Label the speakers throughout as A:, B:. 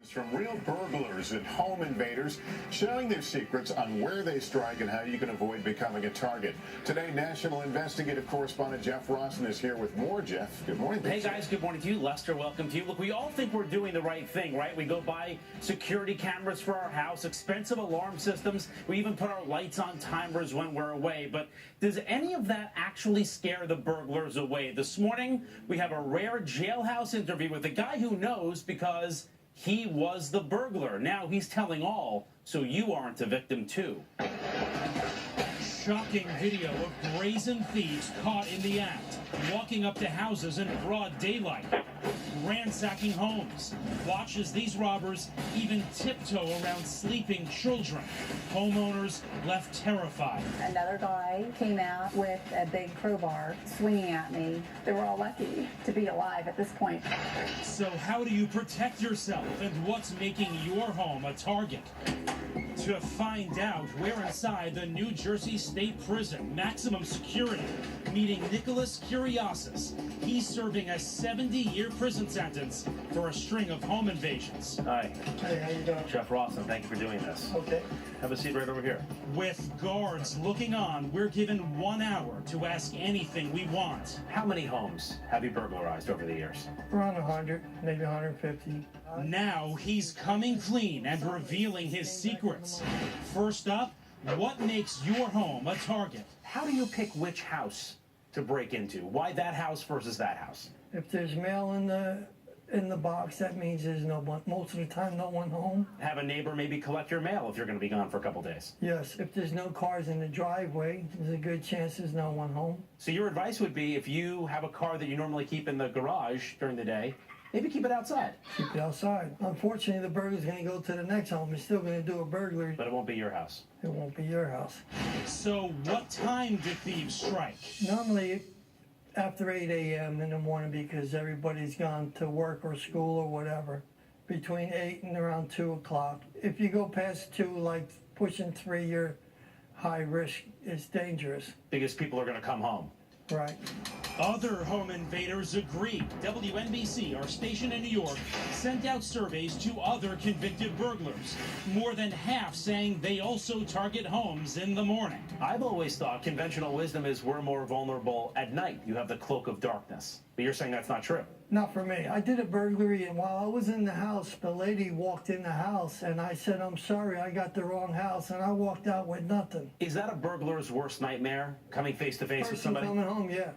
A: From real burglars and home invaders sharing their secrets on where they strike and how you can avoid becoming a target. Today, national investigative correspondent Jeff Rawson is here with more. Jeff, good morning.
B: Hey guys, good morning to you. Lester, welcome to you. Look, we all think we're doing the right thing, right? We go buy security cameras for our house, expensive alarm systems. We even put our lights on timers when we're away. But does any of that actually scare the burglars away? This morning, we have a rare jailhouse interview with a guy who knows because he was the burglar. Now he's telling all, so you aren't a victim too. Shocking video of brazen thieves caught in the act, walking up to houses in broad daylight, ransacking homes. Watch as these robbers even tiptoe around sleeping children. Homeowners left terrified.
C: Another guy came out with a big crowbar swinging at me. They were all lucky to be alive at this point.
B: So how do you protect yourself, and what's making your home a target? To find out, we're inside the New Jersey State Prison, maximum security, meeting Nicholas Curiosis. He's serving a 70-year prison sentence for a string of home invasions.
D: Hi.
E: Hey, how you doing?
D: Jeff Rawson, thank you for doing this.
E: Okay.
D: Have a seat right over here.
B: With guards looking on, we're given 1 hour to ask anything we want.
D: How many homes have you burglarized over the years?
E: Around 100, maybe 150.
B: Now he's coming clean and revealing his secrets. First up, what makes your home a target? How do you pick which house to break into? Why that house versus that house?
E: If there's mail in the box, that means there's no one. Most of the time, no one home.
B: Have a neighbor maybe collect your mail if you're going to be gone for a couple days.
E: Yes. If there's no cars in the driveway, there's a good chance there's no one home.
B: So your advice would be, if you have a car that you normally keep in the garage during the day, maybe keep it outside.
E: Keep it outside. Unfortunately, the burglar's going to go to the next home. He's still going to do a burglary.
B: But it won't be your house.
E: It won't be your house.
B: So what time do thieves strike?
E: Normally, after 8 a.m. in the morning, because everybody's gone to work or school or whatever. Between 8 and around 2 o'clock. If you go past 2, like pushing 3, you're high risk. It's dangerous.
B: Because people are going to come home.
E: Right.
B: Other home invaders agree. WNBC, our station in New York, sent out surveys to other convicted burglars. More than half saying they also target homes in the morning. I've always thought conventional wisdom is we're more vulnerable at night. You have the cloak of darkness. But you're saying that's not true.
E: Not for me. I did a burglary, and while I was in the house, the lady walked in the house, and I said, I'm sorry, I got the wrong house, and I walked out with nothing.
B: Is that a burglar's worst nightmare, coming face to face with somebody?
E: Coming home, yeah.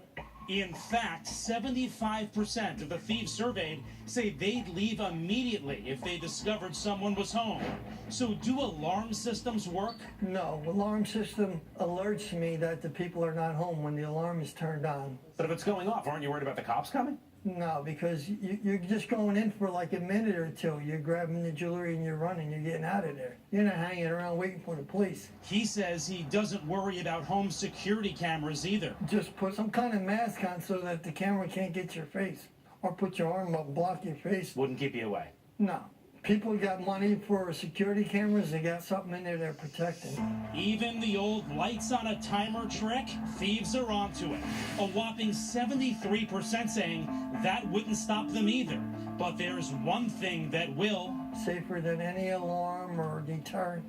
B: In fact, 75% of the thieves surveyed say they'd leave immediately if they discovered someone was home. So do alarm systems work?
E: No, alarm system alerts me that the people are not home when the alarm is turned on.
B: But if it's going off, aren't you worried about the cops coming?
E: No, because you're just going in for like a minute or two. You're grabbing the jewelry and you're running. You're getting out of there. You're not hanging around waiting for the police.
B: He says he doesn't worry about home security cameras either.
E: Just put some kind of mask on so that the camera can't get your face. Or put your arm up, block your face.
B: Wouldn't keep you away.
E: No. People got money for security cameras. They got something in there they're protecting.
B: Even the old lights on a timer trick, thieves are onto it. A whopping 73% saying that wouldn't stop them either. But there's one thing that will.
E: Safer than any alarm or deterrent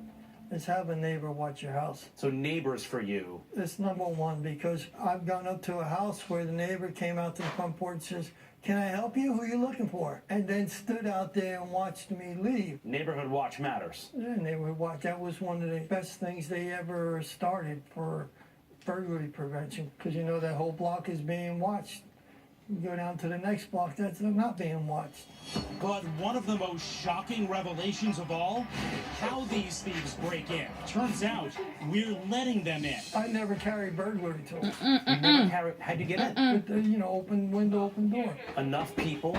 E: is have a neighbor watch your house.
B: So neighbors for you.
E: It's number one, because I've gone up to a house where the neighbor came out to the front porch and says, can I help you? Who are you looking for? And then stood out there and watched me leave.
B: Neighborhood watch matters.
E: Yeah, neighborhood watch. That was one of the best things they ever started for burglary prevention, because you know that whole block is being watched. You go down to the next block, that's not being watched.
B: But one of the most shocking revelations of all, how these thieves break in. Turns out, we're letting them in.
E: I never carry burglary tools.
B: How'd you get in?
E: With the, open window, open door.
B: Enough people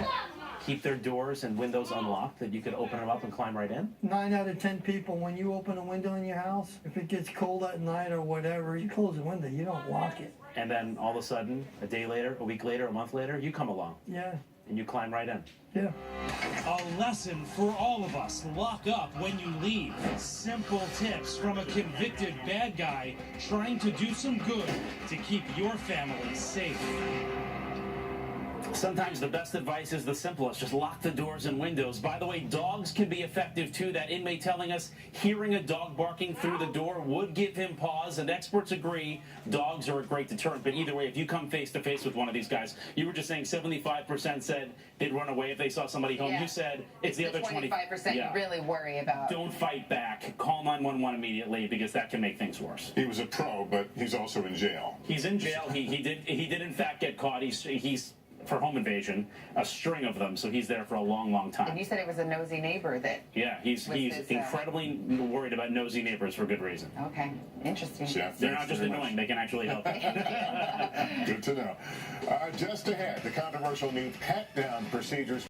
B: keep their doors and windows unlocked that you could open them up and climb right in?
E: 9 out of 10 people, when you open a window in your house, if it gets cold at night or whatever, you close the window, you don't lock it.
B: And then all of a sudden, a day later, a week later, a month later, you come along.
E: Yeah.
B: And you climb right in.
E: Yeah.
B: A lesson for all of us. Lock up when you leave. Simple tips from a convicted bad guy trying to do some good to keep your family safe. Sometimes the best advice is the simplest. Just lock the doors and windows. By the way, dogs can be effective too. That inmate telling us hearing a dog barking through the door would give him pause, and experts agree dogs are a great deterrent. But either way, if you come face to face with one of these guys, you were just saying 75% said they'd run away if they saw somebody home.
F: Yeah.
B: You said it's the other
F: 25%
B: Yeah.
F: you really worry about.
B: Don't fight back. Call 911 immediately because that can make things worse.
A: He was a pro, but he's also in jail.
B: He's in jail. He did in fact get caught. He's for home invasion, a string of them. So he's there for a long, long time.
F: And you said it was a nosy neighbor that.
B: Yeah, he's
F: this,
B: incredibly worried about nosy neighbors for good reason.
F: Okay, interesting.
A: Jeff,
B: They're
A: thanks
B: not just
A: very
B: annoying;
A: much.
B: they can actually help.
A: Good to know. Just ahead, the controversial new pat-down procedures